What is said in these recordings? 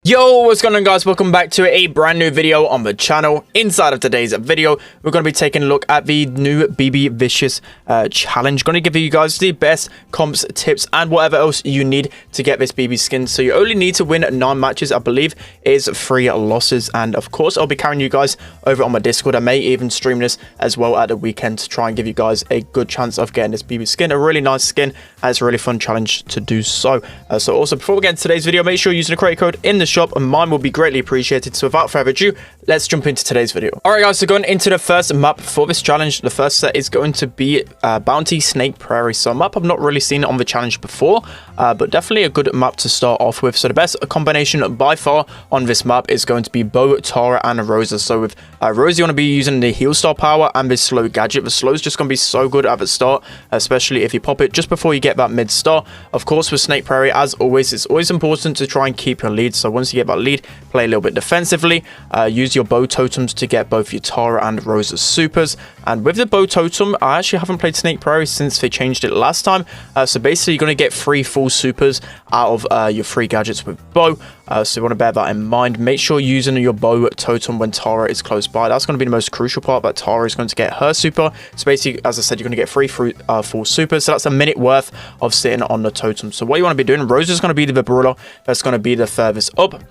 Yo, what's going on, guys? Welcome back to a brand new video on the channel. Inside of today's video, we're going to be taking a look at the new Bibi Vicious challenge. Going to give you guys the best comps, tips, and whatever else you need to get this Bibi skin. So you only need to win 9 matches. I believe is 3 losses, and of course I'll be carrying you guys over on my Discord. I may even stream this as well at the weekend to try and give you guys a good chance of getting this Bibi skin. A really nice skin, and it's a really fun challenge to do so. So also, before we get into today's video, make sure you're using the creator code in the shop, and mine will be greatly appreciated. So without further ado, let's jump into today's video. All right, guys, so going into the first map for this challenge, the first set is going to be Bounty Snake Prairie. So a map I've not really seen on the challenge before, but definitely a good map to start off with. So the best combination by far on this map is going to be Bo, Tara, and Rosa. So with Rosa, you want to be using the heal star power and this slow gadget. The slow is just going to be so good at the start, especially if you pop it just before you get that mid star. Of course, with Snake Prairie, as always, it's always important to try and keep your lead. So once you get that lead, play a little bit defensively, use your bow totems to get both your Tara and Rosa supers. And with the bow totem, I actually haven't played Snake Prairie since they changed it last time. So basically, you're going to get 3 full supers out of your 3 gadgets with bow. So you want to bear that in mind. Make sure you're using your bow totem when Tara is close by. That's going to be the most crucial part, that Tara is going to get her super. So basically, as I said, you're going to get 3 full supers. So that's a minute worth of sitting on the totem. So what you want to be doing, Rosa's going to be the brawler that's going to be the furthest up.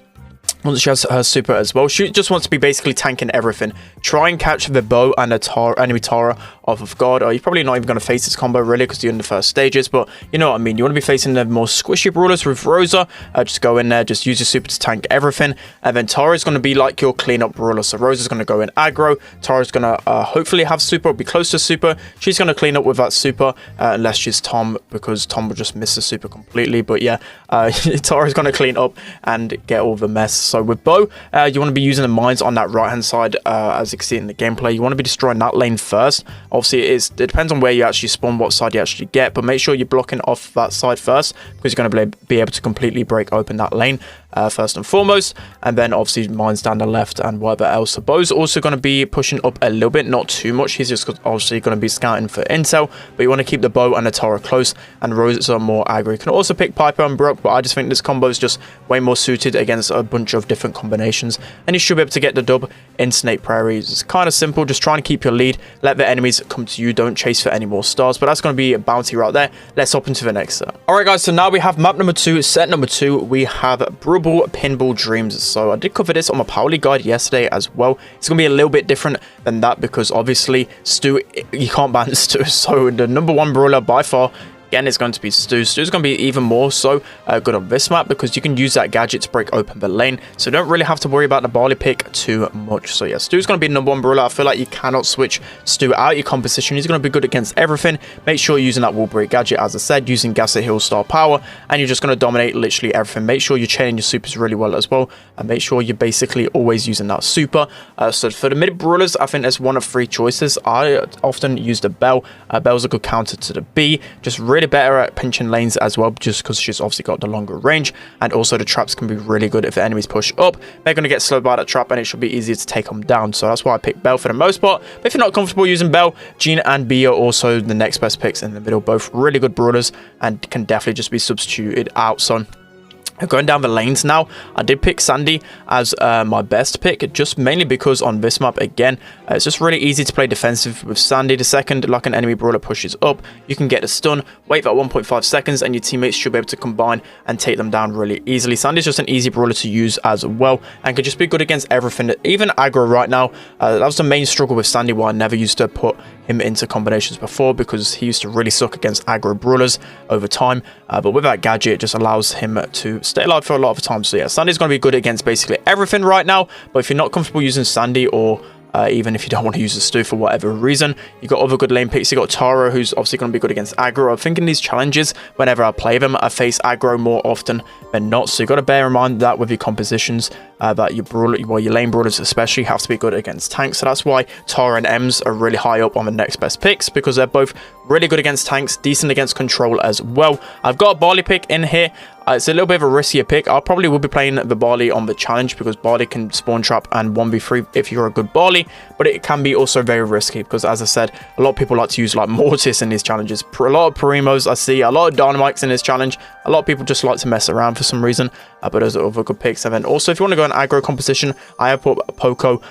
Once she has her super as well, she just wants to be basically tanking everything. Try and catch the bow and the enemy Tara off of guard. Or you're probably not even going to face this combo really because you're in the first stages, but you know what I mean. You want to be facing the more squishy brawlers with Rosa. Just go in there, just use your super to tank everything, and then Tara is going to be like your cleanup brawler. So Rosa's going to go in aggro. Tara's going to hopefully have super or be close to super. She's going to clean up with that super unless she's Tom, because Tom will just miss the super completely. But yeah, Tara's going to clean up and get all the mess. So with Bo, you want to be using the mines on that right hand side, as you can see in the gameplay. You want to be destroying that lane first. Obviously, it depends on where you actually spawn, what side you actually get, but make sure you're blocking off that side first, because you're going to be able to completely break open that lane first and foremost, and then obviously mines down the left and whatever else. So Bo's also going to be pushing up a little bit, not too much. He's just obviously going to be scouting for intel, but you want to keep the Bo and the Tara close, and Rosa are more aggro. You can also pick Piper and Brook, but I just think this combo is just way more suited against a bunch of different combinations, and you should be able to get the dub in Snake Prairie. It's kind of simple, just trying to keep your lead, let the enemies come to you, don't chase for any more stars. But that's going to be a bounty right there. Let's hop into the next set. All right, guys, so now we have map number 2, set number 2. We have Brubble Pinball Dreams. So I did cover this on my Power League guide yesterday as well. It's going to be a little bit different than that because obviously Stu, you can't ban Stu. So the number 1 brawler by far, again, it's going to be Stu. Stu's going to be even more so good on this map because you can use that gadget to break open the lane. So you don't really have to worry about the barley pick too much. So yeah, Stu's going to be the number 1 brawler. I feel like you cannot switch Stu out your composition. He's going to be good against everything. Make sure you're using that wall break gadget, as I said, using Gasset Heal Star Power, and you're just going to dominate literally everything. Make sure you're chaining your supers really well as well, and make sure you're basically always using that super. So for the mid brawlers, I think there's one of 3 choices. I often use the Belle. Belle's a good counter to the B, just really better at pinching lanes as well, just because she's obviously got the longer range, and also the traps can be really good if the enemies push up. They're going to get slowed by that trap, and it should be easier to take them down. So that's why I picked Belle for the most part. But if you're not comfortable using Belle, Jean and B are also the next best picks in the middle. Both really good brawlers and can definitely just be substituted out. So going down the lanes now, I did pick Sandy as my best pick, just mainly because on this map, again, it's just really easy to play defensive with Sandy. The second like an enemy brawler pushes up, you can get a stun, wait that 1.5 seconds, and your teammates should be able to combine and take them down really easily. Sandy's just an easy brawler to use as well, and could just be good against everything, even aggro right now. That was the main struggle with Sandy, why I never used to put him into combinations before, because he used to really suck against aggro brawlers over time. But with that gadget, it just allows him to stay alive for a lot of time. So yeah, Sandy's going to be good against basically everything right now. But if you're not comfortable using Sandy, or even if you don't want to use the Stu for whatever reason, you've got other good lane picks. You've got Tara, who's obviously going to be good against aggro. I'm thinking these challenges, whenever I play them, I face aggro more often than not. So you've got to bear in mind that with your compositions, that your lane brawlers especially have to be good against tanks. So that's why Tara and Ems are really high up on the next best picks, because they're both really good against tanks, decent against control as well. I've got a barley pick in here. It's a little bit of a riskier pick. I probably will be playing the Barley on the challenge because Barley can spawn trap and 1v3 if you're a good Barley, but it can be also very risky because, as I said, a lot of people like to use like Mortis in these challenges. A lot of Primos I see, a lot of Dynamites in this challenge. A lot of people just like to mess around for some reason, but those are other good picks. And then also, if you want to go an aggro composition, I have put Poco,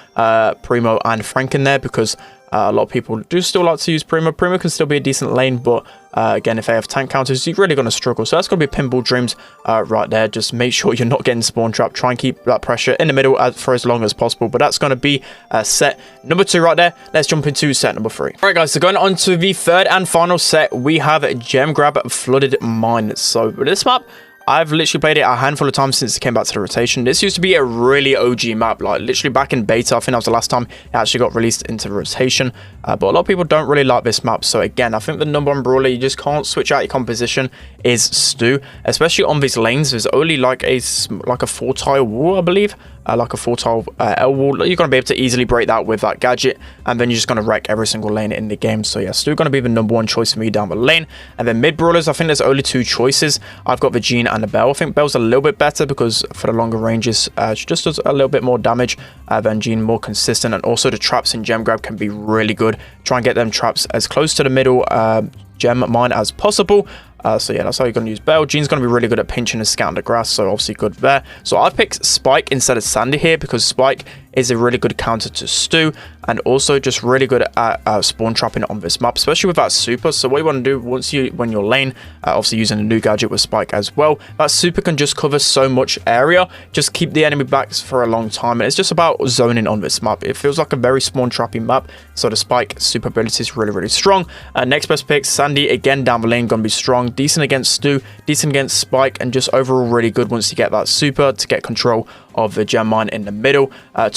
Primo, and Frank in there because a lot of people do still like to use Primo. Primo can still be a decent lane, but again, if they have tank counters, you're really going to struggle. So that's going to be Pinball Dreams right there. Just make sure you're not getting spawn trapped. Try and keep that pressure in the middle for as long as possible. But that's going to be set number 2 right there. Let's jump into set number 3. All right, guys. So going on to the third and final set, we have Gem Grab Flooded Mine. So with this map, I've literally played it a handful of times since it came back to the rotation. This used to be a really OG map, like literally back in beta. I think that was the last time it actually got released into the rotation. But a lot of people don't really like this map. So again, I think the number 1 brawler you just can't switch out your composition is Stu, especially on these lanes. There's only like a 4-tile wall, I believe. Like a 4-tile L wall. You're going to be able to easily break that with that gadget, and then you're just going to wreck every single lane in the game. So yeah, Stu going to be the number 1 choice for me down the lane. And then mid brawlers, I think there's only 2 choices. I've got the Jean and the Bell. I think Bell's a little bit better because for the longer ranges, she just does a little bit more damage than Jean, more consistent. And also the traps in Gem Grab can be really good. Try and get them traps as close to the middle gem mine as possible. So yeah, that's how you're going to use Bell. Jean's going to be really good at pinching and scouting the grass, so obviously good there. So I've picked Spike instead of Sandy here because Spike is a really good counter to Stu, and also just really good at spawn trapping on this map, especially with that super. So what you want to do when you're lane, obviously using a new gadget with Spike as well, that super can just cover so much area, just keep the enemy back for a long time, and it's just about zoning on this map. It feels like a very spawn trapping map, so the Spike super ability is really strong. Next best pick, Sandy, again down the lane, gonna be strong, decent against Stu, decent against Spike, and just overall really good once you get that super to get control of the gem mine in the middle.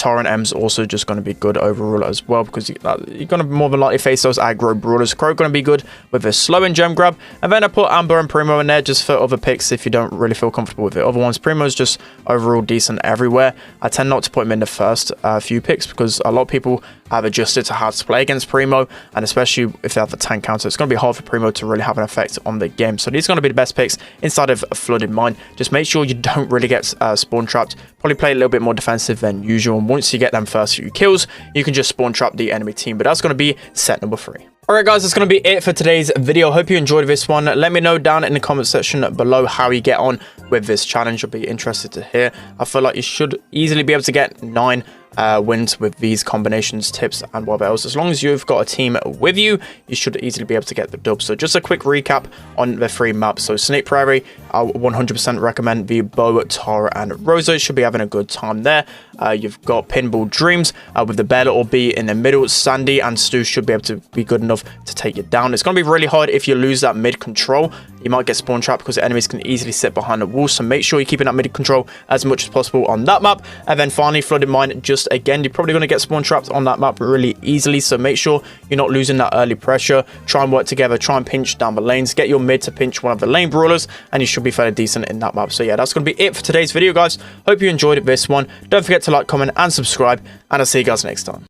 Torrent M's also just going to be good overall as well because you're going to more than likely face those aggro brawlers. Crow going to be good with a slow and gem grab, and then I put Amber and Primo in there just for other picks if you don't really feel comfortable with it. Other ones, Primo's just overall decent everywhere. I tend not to put him in the first few picks because a lot of people have adjusted to how to play against Primo, and especially if they have the tank counter, it's going to be hard for Primo to really have an effect on the game. So these are going to be the best picks inside of a flooded mine. Just make sure you don't really get spawn trapped. Probably play a little bit more defensive than usual, and once you get them first few kills, you can just spawn trap the enemy team. But that's going to be set number 3. Alright guys, that's going to be it for today's video. Hope you enjoyed this one. Let me know down in the comment section below how you get on with this challenge. I'll be interested to hear. I feel like you should easily be able to get 9 wins with these combinations, tips, and whatever else. As long as you've got a team with you, you should easily be able to get the dub. So just a quick recap on the 3 maps. So Snake Prairie, I 100% recommend the Bo, Tara, and Rosa. Should be having a good time there. You've got Pinball Dreams with the Bear Little B in the middle. Sandy and Stu should be able to be good enough to take you down. It's going to be really hard if you lose that mid control. You might get spawn trapped because the enemies can easily sit behind the wall. So make sure you're keeping that mid control as much as possible on that map. And then finally, Flooded Mine, just again, you're probably going to get spawn trapped on that map really easily. So make sure you're not losing that early pressure. Try and work together. Try and pinch down the lanes. Get your mid to pinch one of the lane brawlers, and you should be fairly decent in that map. So yeah, that's going to be it for today's video, guys. Hope you enjoyed this one. Don't forget to like, comment, and subscribe, and I'll see you guys next time.